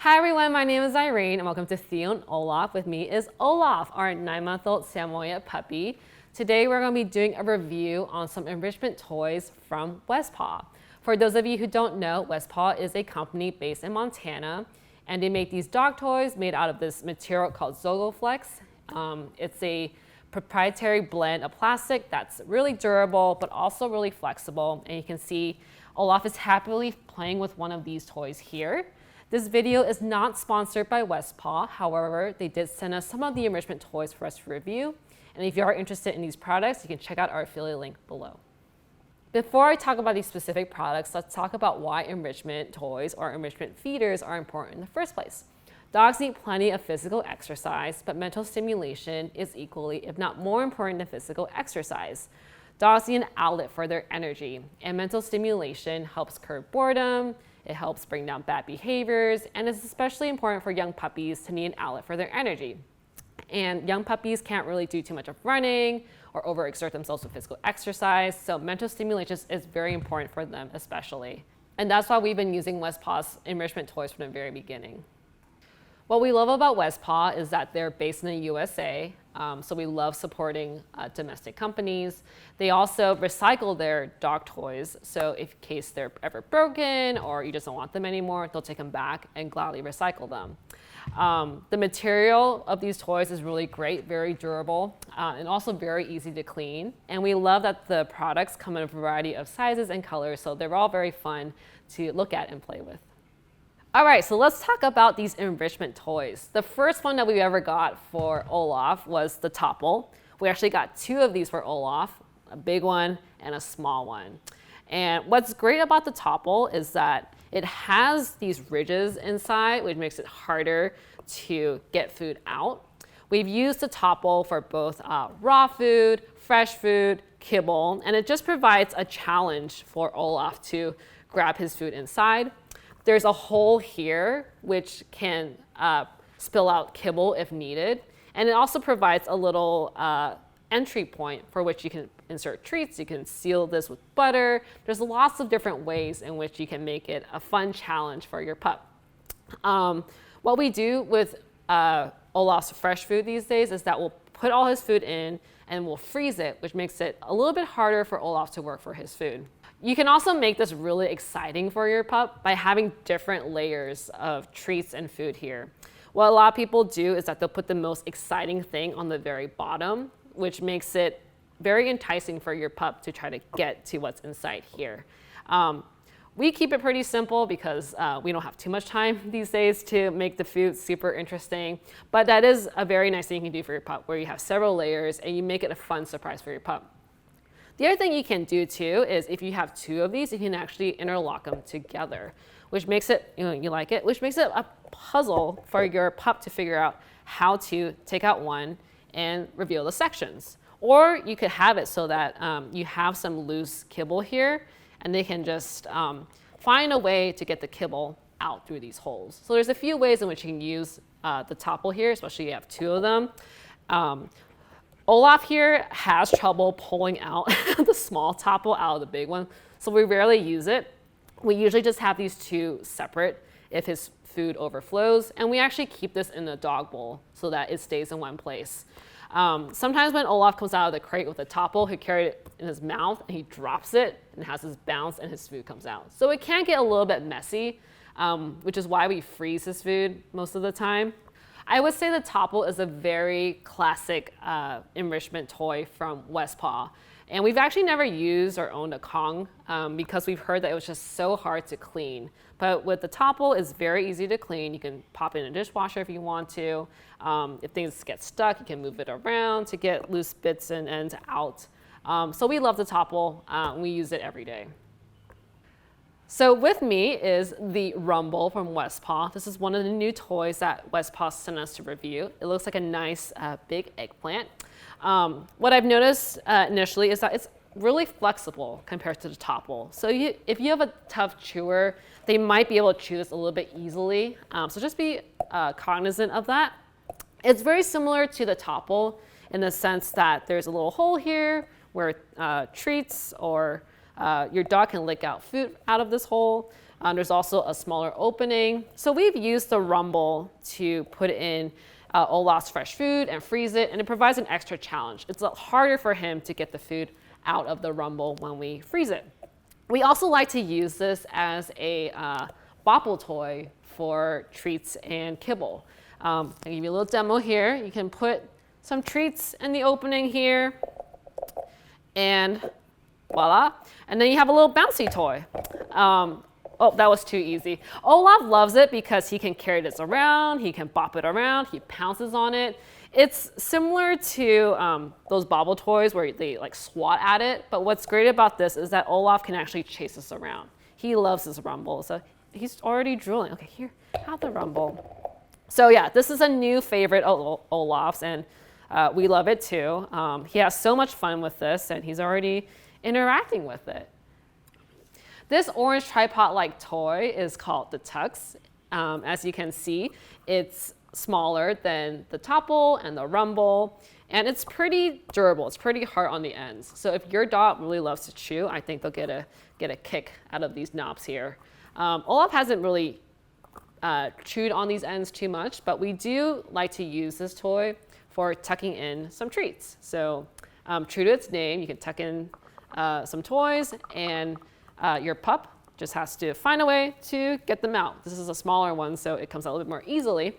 Hi everyone, my name is Irene and welcome to Theo and Olaf. With me is Olaf, our 9-month-old Samoyed puppy. Today we're going to be doing a review on some enrichment toys from West Paw. For those of you who don't know, West Paw is a company based in Montana and they make these dog toys made out of this material called Zogoflex. It's a proprietary blend of plastic that's really durable but also really flexible, and you can see Olaf is happily playing with one of these toys here. This video is not sponsored by West Paw. However, they did send us some of the enrichment toys for us to review. And if you are interested in these products, you can check out our affiliate link below. Before I talk about these specific products, let's talk about why enrichment toys or enrichment feeders are important in the first place. Dogs need plenty of physical exercise, but mental stimulation is equally, if not more important than physical exercise. Dogs need an outlet for their energy, and mental stimulation helps curb boredom. It helps bring down bad behaviors, and it's especially important for young puppies to need an outlet for their energy. And young puppies can't really do too much of running or overexert themselves with physical exercise, so mental stimulation is very important for them especially. And that's why we've been using West Paw's enrichment toys from the very beginning. What we love about West Paw is that they're based in the USA, so we love supporting domestic companies. They also recycle their dog toys, so in case they're ever broken or you just don't want them anymore, they'll take them back and gladly recycle them. The material of these toys is really great, very durable, and also very easy to clean. And we love that the products come in a variety of sizes and colors, so they're all very fun to look at and play with. All right, so let's talk about these enrichment toys. The first one that we ever got for Olaf was the topple. We actually got two of these for Olaf, a big one and a small one. And what's great about the topple is that it has these ridges inside, which makes it harder to get food out. We've used the topple for both raw food, fresh food, kibble, and it just provides a challenge for Olaf to grab his food inside. There's a hole here which can spill out kibble if needed. And it also provides a little entry point for which you can insert treats. You can seal this with butter. There's lots of different ways in which you can make it a fun challenge for your pup. What we do with Olaf's fresh food these days is that we'll put all his food in and we'll freeze it, which makes it a little bit harder for Olaf to work for his food. You can also make this really exciting for your pup by having different layers of treats and food here. What a lot of people do is that they'll put the most exciting thing on the very bottom, which makes it very enticing for your pup to try to get to what's inside here. We keep it pretty simple because we don't have too much time these days to make the food super interesting, but that is a very nice thing you can do for your pup where you have several layers and you make it a fun surprise for your pup. The other thing you can do too is if you have two of these, you can actually interlock them together, which makes it, which makes it a puzzle for your pup to figure out how to take out one and reveal the sections. Or you could have it so that you have some loose kibble here and they can just find a way to get the kibble out through these holes. So there's a few ways in which you can use the topple here, especially if you have two of them. Olaf here has trouble pulling out the small topple out of the big one, so we rarely use it. We usually just have these two separate if his food overflows, and we actually keep this in the dog bowl so that it stays in one place. Sometimes when Olaf comes out of the crate with a topple, he carries it in his mouth and he drops it and has this bounce and his food comes out. So it can get a little bit messy, which is why we freeze his food most of the time. I would say the topple is a very classic enrichment toy from West Paw. And we've actually never used or owned a Kong because we've heard that it was just so hard to clean. But with the topple, it's very easy to clean. You can pop it in a dishwasher if you want to. If things get stuck, you can move it around to get loose bits and ends out. So we love the topple. We use it every day. So with me is the Rumble from West Paw. This is one of the new toys that West Paw sent us to review. It looks like a nice big eggplant. What I've noticed initially is that it's really flexible compared to the topple. So if you have a tough chewer, they might be able to chew this a little bit easily. So just be cognizant of that. It's very similar to the topple in the sense that there's a little hole here where treats or your dog can lick out food out of this hole. There's also a smaller opening. So we've used the rumble to put in Olaf's fresh food and freeze it, and it provides an extra challenge. It's harder for him to get the food out of the rumble when we freeze it. We also like to use this as a bopple toy for treats and kibble. I'll give you a little demo here. You can put some treats in the opening here, and voila. And then you have a little bouncy toy. Oh, that was too easy. Olaf loves it because he can carry this around, he can bop it around, he pounces on it. It's similar to those bobble toys where they like swat at it, but what's great about this is that Olaf can actually chase us around. He loves this rumble, so he's already drooling. Okay, here, have the rumble. So yeah, this is a new favorite of Olaf's, and we love it too. He has so much fun with this, and he's already interacting with it. This orange tripod-like toy is called the Tux. As you can see, it's smaller than the topple and the rumble, and it's pretty durable. It's pretty hard on the ends. So if your dog really loves to chew, I think they'll get a kick out of these knobs here. Olaf hasn't really chewed on these ends too much, but we do like to use this toy for tucking in some treats. So true to its name, you can tuck in some toys, and your pup just has to find a way to get them out. This is a smaller one, so it comes out a little bit more easily.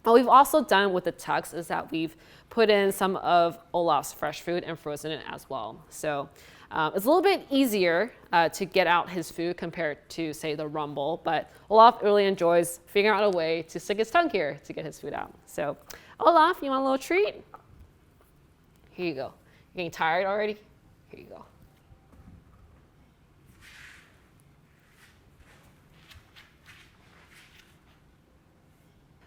What we've also done with the Tux is that we've put in some of Olaf's fresh food and frozen it as well. So it's a little bit easier to get out his food compared to, say, the rumble, but Olaf really enjoys figuring out a way to stick his tongue here to get his food out. So Olaf, you want a little treat? Here you go. You're getting tired already? Here you go.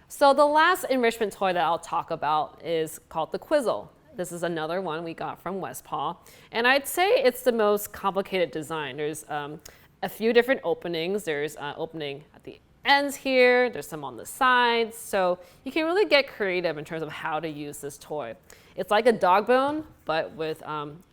So the last enrichment toy that I'll talk about is called the Quizzle. This is another one we got from West Paw, and I'd say it's the most complicated design. There's a few different openings. There's an opening at the ends here, there's some on the sides, so you can really get creative in terms of how to use this toy. It's like a dog bone, but with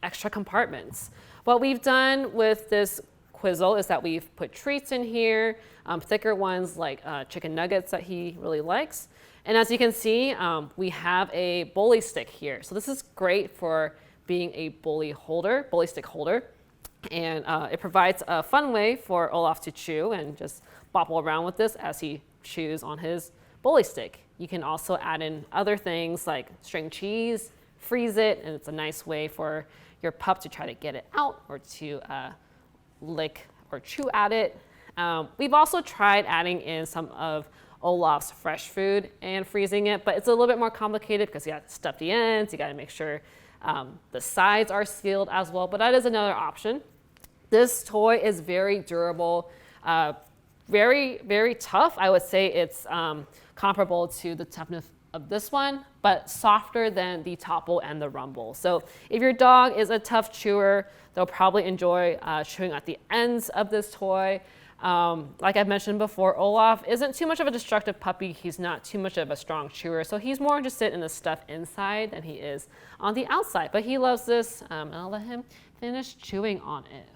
extra compartments. What we've done with this Quizzle is that we've put treats in here, thicker ones like chicken nuggets that he really likes. And as you can see, we have a bully stick here. So this is great for being a bully stick holder. And it provides a fun way for Olaf to chew and just bobble around with this as he chews on his bully stick. You can also add in other things like string cheese, freeze it, and it's a nice way for your pup to try to get it out or to lick or chew at it. We've also tried adding in some of Olaf's fresh food and freezing it, but it's a little bit more complicated because you got to stuff the ends, you got to make sure the sides are sealed as well, but that is another option. This toy is very durable, very, very tough. I would say it's comparable to the toughness of this one, but softer than the topple and the rumble. So if your dog is a tough chewer, they'll probably enjoy chewing at the ends of this toy. Like I mentioned before, Olaf isn't too much of a destructive puppy. He's not too much of a strong chewer, so he's more interested in the stuff inside than he is on the outside. But he loves this, and I'll let him finish chewing on it.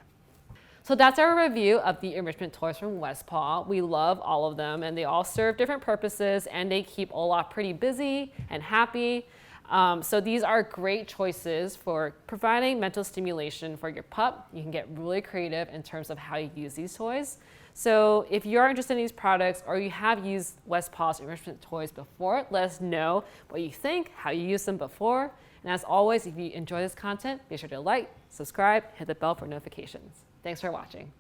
So that's our review of the enrichment toys from West Paw. We love all of them, and they all serve different purposes, and they keep Olaf pretty busy and happy. So these are great choices for providing mental stimulation for your pup. You can get really creative in terms of how you use these toys. So if you're interested in these products or you have used West Paw's enrichment toys before, let us know what you think, how you used them before. And as always, if you enjoy this content, be sure to like, subscribe, hit the bell for notifications. Thanks for watching.